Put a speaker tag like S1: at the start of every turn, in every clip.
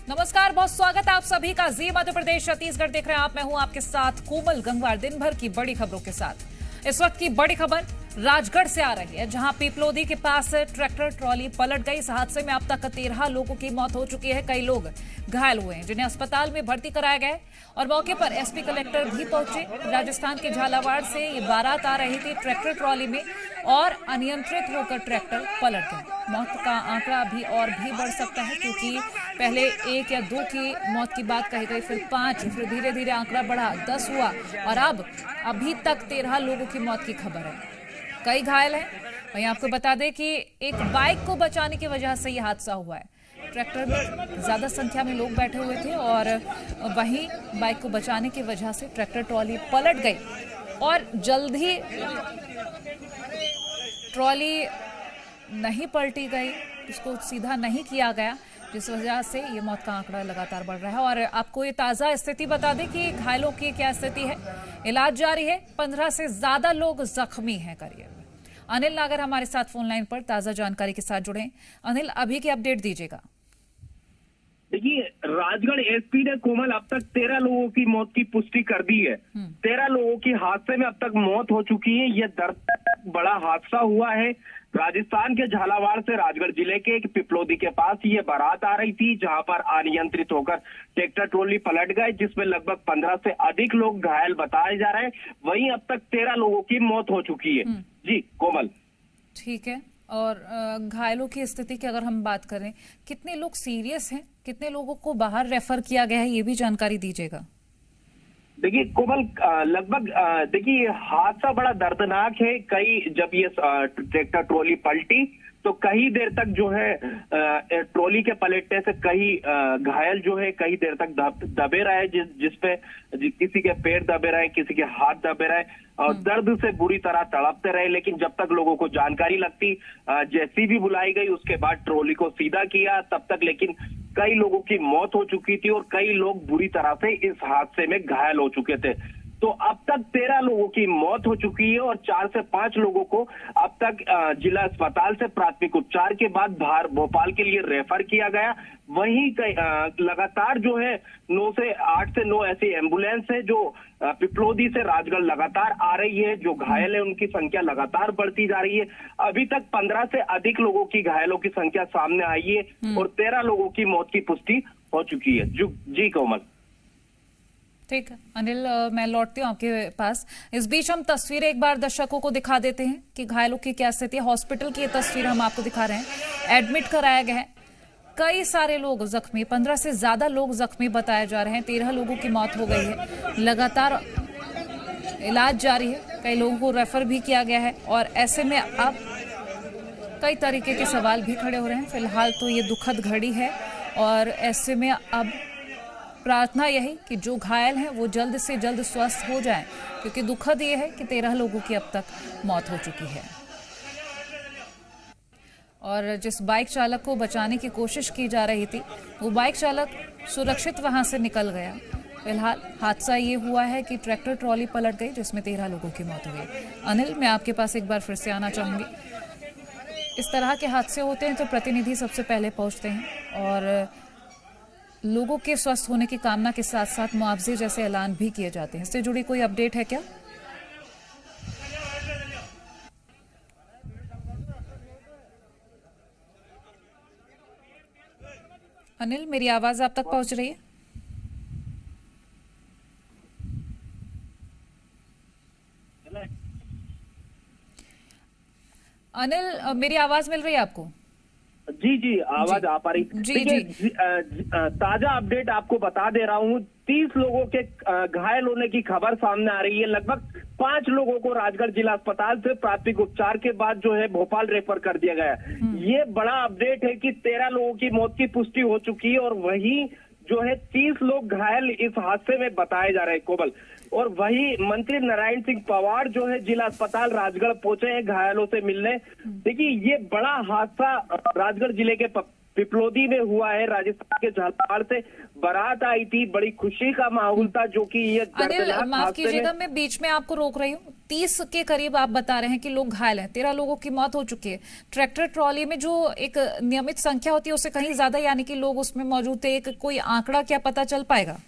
S1: नमस्कार, बहुत स्वागत है आप सभी का जी मध्य प्रदेश छत्तीसगढ़ देख रहे हैं आप। मैं हूं आपके साथ कोमल गंगवार। दिन भर की बड़ी खबरों के साथ इस वक्त की बड़ी खबर राजगढ़ से आ रही है, जहां पीपलोदी के पास ट्रैक्टर ट्रॉली पलट गई। इस हादसे में अब तक 13 लोगों की मौत हो चुकी है। कई लोग घायल हुए हैं, जिन्हें अस्पताल में भर्ती कराया गया है और मौके पर एसपी कलेक्टर भी पहुंचे। राजस्थान के झालावाड़ से ये बारात आ रही थी ट्रैक्टर ट्रॉली में और अनियंत्रित होकर ट्रैक्टर पलट गया। मौत का आंकड़ा अभी और भी बढ़ सकता है, क्योंकि पहले 1 या 2 की मौत की बात कही गई, फिर 5, फिर धीरे धीरे आंकड़ा बढ़ा 10 हुआ और अब अभी तक 13 लोगों की मौत की खबर है। कई घायल हैं। वहीं आपको बता दें कि एक बाइक को बचाने की वजह से यह हादसा हुआ है। ट्रैक्टर में ज्यादा संख्या में लोग बैठे हुए थे और वहीं बाइक को बचाने की वजह से ट्रैक्टर ट्रॉली पलट गई और जल्द ही ट्रॉली नहीं पलटी गई, उसको सीधा नहीं किया गया, जिस वजह से ये मौत का आंकड़ा लगातार बढ़ रहा है। और आपको ये ताजा स्थिति बता दें कि घायलों की क्या स्थिति है। इलाज जारी है, 15 से ज्यादा लोग जख्मी हैं करिए। अनिल नागर हमारे साथ फोन लाइन पर ताजा जानकारी के साथ जुड़े। अनिल, अभी की अपडेट दीजिएगा।
S2: देखिए, राजगढ़ एसपी ने कोमल अब तक 13 लोगों की मौत की पुष्टि कर दी है। 13 लोगों की हादसे में अब तक मौत हो चुकी है। यह दर्दनाक बड़ा हादसा हुआ है। राजस्थान के झालावाड़ से राजगढ़ जिले के एक पिपलोदी के पास ये बारात आ रही थी, जहां पर अनियंत्रित होकर ट्रैक्टर ट्रॉली पलट गए, जिसमें लगभग 15 से अधिक लोग घायल बताए जा रहे हैं। वहीं अब तक 13 लोगों की मौत हो चुकी है। जी कोमल।
S1: ठीक है, और घायलों की स्थिति की अगर हम बात करें, कितने लोग सीरियस हैं, कितने लोगों को बाहर रेफर किया गया है, ये भी जानकारी दीजिएगा।
S2: देखिए कोमल, लगभग देखिए हादसा बड़ा दर्दनाक है। जब ये ट्रैक्टर ट्रॉली पलटी तो कई देर तक जो है ट्रॉली के पलटने से कई घायल जो है कई देर तक दबे रहे, जिसपे किसी के पैर दबे रहे, किसी के हाथ दबे रहे और दर्द से बुरी तरह तड़पते रहे। लेकिन जब तक लोगों को जानकारी लगती, जेसीबी बुलाई गई, उसके बाद ट्रॉली को सीधा किया, तब तक लेकिन कई लोगों की मौत हो चुकी थी और कई लोग बुरी तरह से इस हादसे में घायल हो चुके थे। तो अब तक 13 लोगों की मौत हो चुकी है और 4 से 5 लोगों को अब तक जिला अस्पताल से प्राथमिक उपचार के बाद बाहर भोपाल के लिए रेफर किया गया। वहीं लगातार जो है 8 से 9 ऐसी एम्बुलेंस है जो पिपलोदी से राजगढ़ लगातार आ रही है। जो घायल है उनकी संख्या लगातार बढ़ती जा रही है। अभी तक 15 से अधिक लोगों की घायलों की संख्या सामने आई है और 13 लोगों की मौत की पुष्टि हो चुकी है। जी कोमल।
S1: ठीक है अनिल, मैं लौटती हूँ आपके पास। इस बीच हम तस्वीरें एक बार दर्शकों को दिखा देते हैं कि घायलों की क्या स्थिति है। हॉस्पिटल की ये तस्वीर हम आपको दिखा रहे हैं। एडमिट कराया गया है, कई सारे लोग जख्मी, 15 से ज्यादा लोग जख्मी बताए जा रहे हैं। 13 लोगों की मौत हो गई है। लगातार इलाज जारी है, कई लोगों को रेफर भी किया गया है और ऐसे में अब कई तरीके के सवाल भी खड़े हो रहे हैं। फिलहाल तो ये दुखद घड़ी है और ऐसे में अब प्रार्थना यही कि जो घायल हैं वो जल्द से जल्द स्वस्थ हो जाएं, क्योंकि दुखद ये है कि 13 लोगों की अब तक मौत हो चुकी है। और जिस बाइक चालक को बचाने की कोशिश की जा रही थी, वो बाइक चालक सुरक्षित वहां से निकल गया। फिलहाल हादसा ये हुआ है कि ट्रैक्टर ट्रॉली पलट गई, जिसमें 13 लोगों की मौत हो गई। अनिल, मैं आपके पास एक बार फिर से आना चाहूंगी। इस तरह के हादसे होते हैं तो प्रतिनिधि सबसे पहले पहुंचते हैं और लोगों के स्वस्थ होने की कामना के साथ साथ मुआवजे जैसे ऐलान भी किए जाते हैं। इससे जुड़ी कोई अपडेट है क्या? अनिल, मेरी आवाज आप तक पहुंच रही है? अनिल, मेरी आवाज मिल रही है आपको?
S2: जी आवाज आ पा रही। देखिए, ताजा अपडेट आपको बता दे रहा हूँ। 30 लोगों के घायल होने की खबर सामने आ रही है। लगभग 5 लोगों को राजगढ़ जिला अस्पताल से प्राथमिक उपचार के बाद जो है भोपाल रेफर कर दिया गया। ये बड़ा अपडेट है कि 13 लोगों की मौत की पुष्टि हो चुकी है और वहीं जो है 30 लोग घायल इस हादसे में बताए जा रहे हैं कोमल। और वही मंत्री नारायण सिंह पवार जो है जिला अस्पताल राजगढ़ पहुंचे हैं घायलों से मिलने। देखिए, ये बड़ा हादसा राजगढ़ जिले के पिपलोदी में हुआ है। राजस्थान के झालावाड़ से बारात आई थी, बड़ी खुशी का माहौल था, जो कि ये
S1: अनिल, माफ कीजिएगा, मैं बीच में आपको रोक रही हूँ। 30 के करीब आप बता रहे हैं कि लोग घायल हैं, 13 लोगों की मौत हो चुकी है। ट्रैक्टर ट्रॉली में जो एक नियमित संख्या होती है उससे कहीं ज्यादा यानी कि लोग उसमें मौजूद थे, एक कोई आंकड़ा क्या पता चल पाएगा?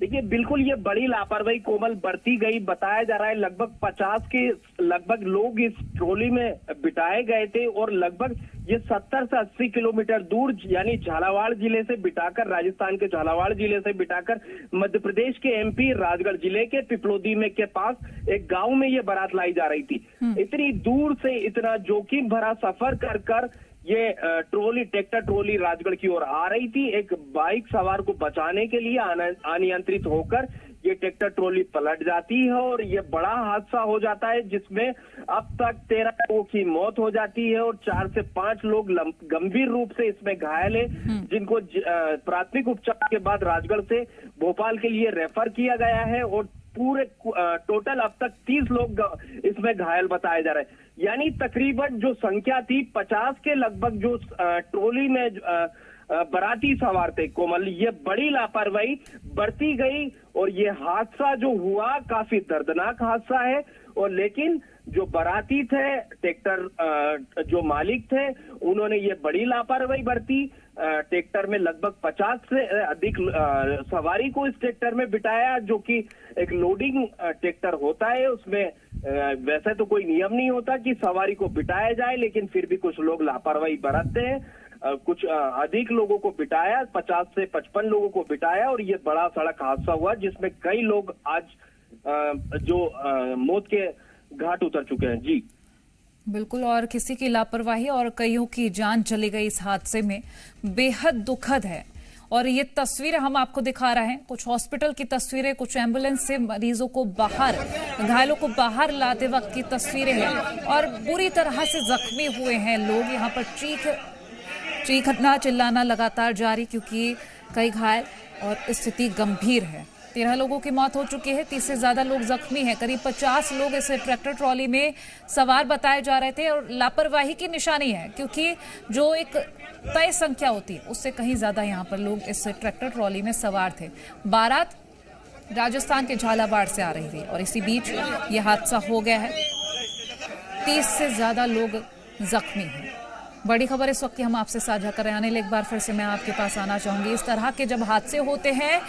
S2: देखिए बिल्कुल ये बड़ी लापरवाही कोमल बरती गई। बताया जा रहा है लगभग 50 के लगभग लोग इस ट्रॉली में बिठाए गए थे और लगभग ये 70 से 80 किलोमीटर दूर यानी झालावाड़ जिले से बिठाकर, राजस्थान के झालावाड़ जिले से बिठाकर मध्य प्रदेश के एमपी राजगढ़ जिले के पिपलोदी में के पास एक गांव में ये बारात लाई जा रही थी। इतनी दूर से इतना जोखिम भरा सफर कर कर ये ट्रैक्टर ट्रॉली राजगढ़ की ओर आ रही थी। एक बाइक सवार को बचाने के लिए अनियंत्रित होकर ये ट्रैक्टर ट्रॉली पलट जाती है और ये बड़ा हादसा हो जाता है, जिसमें अब तक 13 लोगों की मौत हो जाती है और 4 से 5 लोग गंभीर रूप से इसमें घायल है, जिनको प्राथमिक उपचार के बाद राजगढ़ से भोपाल के लिए रेफर किया गया है और पूरे टोटल अब तक 30 लोग इसमें घायल बताए जा रहे हैं। यानी तकरीबन जो संख्या थी 50 के लगभग जो ट्रॉली में बाराती सवार थे कोमल, ये बड़ी लापरवाही बरती गई और ये हादसा जो हुआ काफी दर्दनाक हादसा है। और लेकिन जो बाराती थे, ट्रैक्टर जो मालिक थे, उन्होंने ये बड़ी लापरवाही बरती। ट्रैक्टर में लगभग 50 से अधिक सवारी को इस ट्रैक्टर में बिठाया, जो कि एक लोडिंग ट्रैक्टर होता है। उसमें वैसे तो कोई नियम नहीं होता कि सवारी को बिठाया जाए, लेकिन फिर भी कुछ लोग लापरवाही बरतते हैं। कुछ अधिक लोगों को बिठाया, 50 से 55 लोगों को बिठाया और ये बड़ा सड़क हादसा हुआ, जिसमें कई लोग आज जो मौत के घाट उतर चुके हैं। जी
S1: बिल्कुल, और किसी की लापरवाही और कईयों की जान चली गई इस हादसे में, बेहद दुखद है। और ये तस्वीरें हम आपको दिखा रहे हैं, कुछ हॉस्पिटल की तस्वीरें, कुछ एम्बुलेंस से मरीजों को बाहर, घायलों को बाहर लाते वक्त की तस्वीरें हैं। और बुरी तरह से जख्मी हुए हैं लोग। यहाँ पर चीखना चिल्लाना लगातार जारी, क्योंकि कई घायल और स्थिति गंभीर है। 13 लोगों की मौत हो चुकी है, 30 से ज्यादा लोग जख्मी हैं। करीब 50 लोग इस ट्रैक्टर ट्रॉली में सवार बताए जा रहे थे और लापरवाही की निशानी है, क्योंकि जो एक तय संख्या होती है उससे कहीं ज्यादा यहाँ पर लोग इस ट्रैक्टर ट्रॉली में सवार थे। बारात राजस्थान के झालावाड़ से आ रही थी और इसी बीच ये हादसा हो गया है। 30 से ज्यादा लोग जख्मी हैं। बड़ी खबर इस वक्त की हम आपसे साझा कर रहे हैं। अनिल, एक बार फिर से मैं आपके पास आना चाहूंगी। इस तरह के जब हादसे होते हैं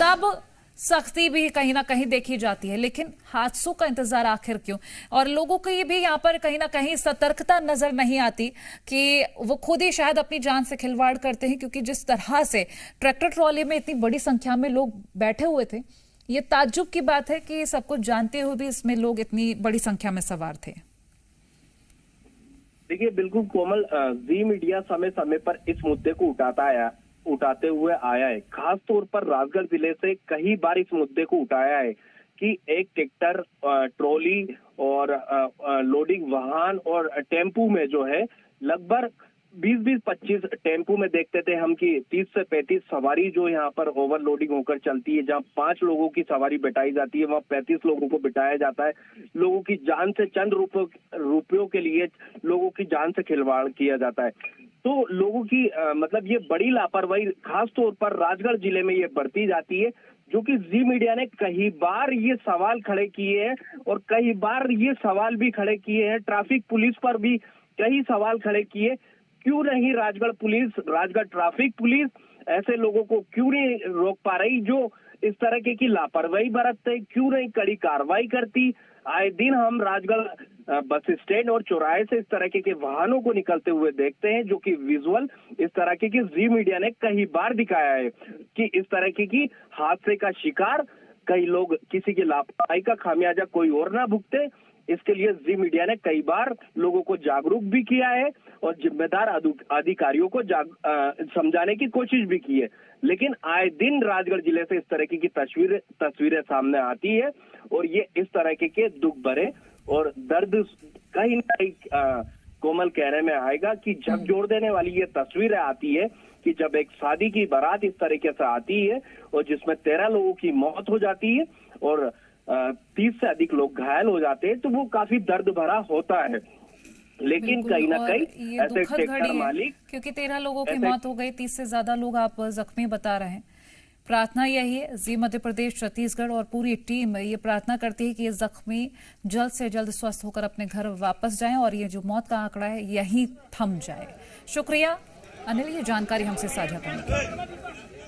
S1: तब सख्ती भी कहीं ना कहीं देखी जाती है, लेकिन हादसों का इंतजार आखिर क्यों? और लोगों की भी यहाँ पर कहीं ना कहीं सतर्कता नजर नहीं आती कि वो खुद ही शायद अपनी जान से खिलवाड़ करते हैं, क्योंकि जिस तरह से ट्रैक्टर ट्रॉली में इतनी बड़ी संख्या में लोग बैठे हुए थे, ये ताज्जुब की बात है कि सब कुछ जानते हुए भी इसमें लोग इतनी बड़ी संख्या में सवार थे।
S2: देखिए बिल्कुल कोमल, जी मीडिया समय समय पर इस मुद्दे को उठाते हुए आया है। खास तौर पर राजगढ़ जिले से कई बार इस मुद्दे को उठाया है कि एक ट्रैक्टर, ट्रॉली और लोडिंग वाहन और टेम्पू में जो है लगभग 20-25 टेम्पू में देखते थे हम कि 30 से 35 सवारी जो यहाँ पर ओवरलोडिंग होकर चलती है। जहाँ 5 लोगों की सवारी बिठाई जाती है, वहाँ 35 लोगों को बिठाया जाता है। लोगों की जान से, चंद रुपयों के लिए लोगों की जान से खिलवाड़ किया जाता है। तो लोगों की मतलब ये बड़ी लापरवाही खास तौर पर राजगढ़ जिले में ये बढ़ती जाती है, जो कि जी मीडिया ने कई बार ये सवाल खड़े किए हैं और कई बार ये सवाल भी खड़े किए हैं। ट्रैफिक पुलिस पर भी कई सवाल खड़े किए। क्यों नहीं Rajgarh police, Rajgarh traffic police ऐसे लोगों को क्यों नहीं रोक पा रही जो इस तरह की लापरवाही बरतते? क्यों नहीं कड़ी कार्रवाई करती? आए दिन हम राजगढ़ बस स्टैंड और चौराहे से इस तरह के वाहनों को निकलते हुए देखते हैं, जो कि विजुअल इस तरह की जी मीडिया ने कई बार दिखाया है कि इस तरह की हादसे का शिकार कई लोग, किसी की लापरवाही का खामियाजा कोई और ना भुगते। इसके लिए जी मीडिया ने कई बार लोगों को जागरूक भी किया है और जिम्मेदार अधिकारियों को समझाने की कोशिश भी की है। लेकिन आए दिन राजगढ़ जिले से इस तरह की तस्वीरें सामने आती है और ये इस तरह के दुख भरे और दर्द कहीं ना कहीं कोमल कहने में आएगा कि झकझोर देने वाली ये तस्वीरें आती है कि जब एक शादी की बारात इस तरीके से आती है और जिसमें 13 लोगों की मौत हो जाती है और 30 से अधिक लोग घायल हो जाते हैं, तो वो काफी दर्द भरा होता है। लेकिन कहीं ना कहीं ऐसे ट्रैक्टर मालिक,
S1: क्योंकि 13 लोगों की मौत हो गई, 30 से ज्यादा लोग आप जख्मी बता रहे हैं, प्रार्थना यही है, जी मध्य प्रदेश, छत्तीसगढ़ और पूरी टीम ये प्रार्थना करती है कि ये जख्मी जल्द से जल्द स्वस्थ होकर अपने घर वापस जाएं और ये जो मौत का आंकड़ा है यही थम जाए। शुक्रिया अनिल, ये जानकारी हमसे साझा करने के लिए।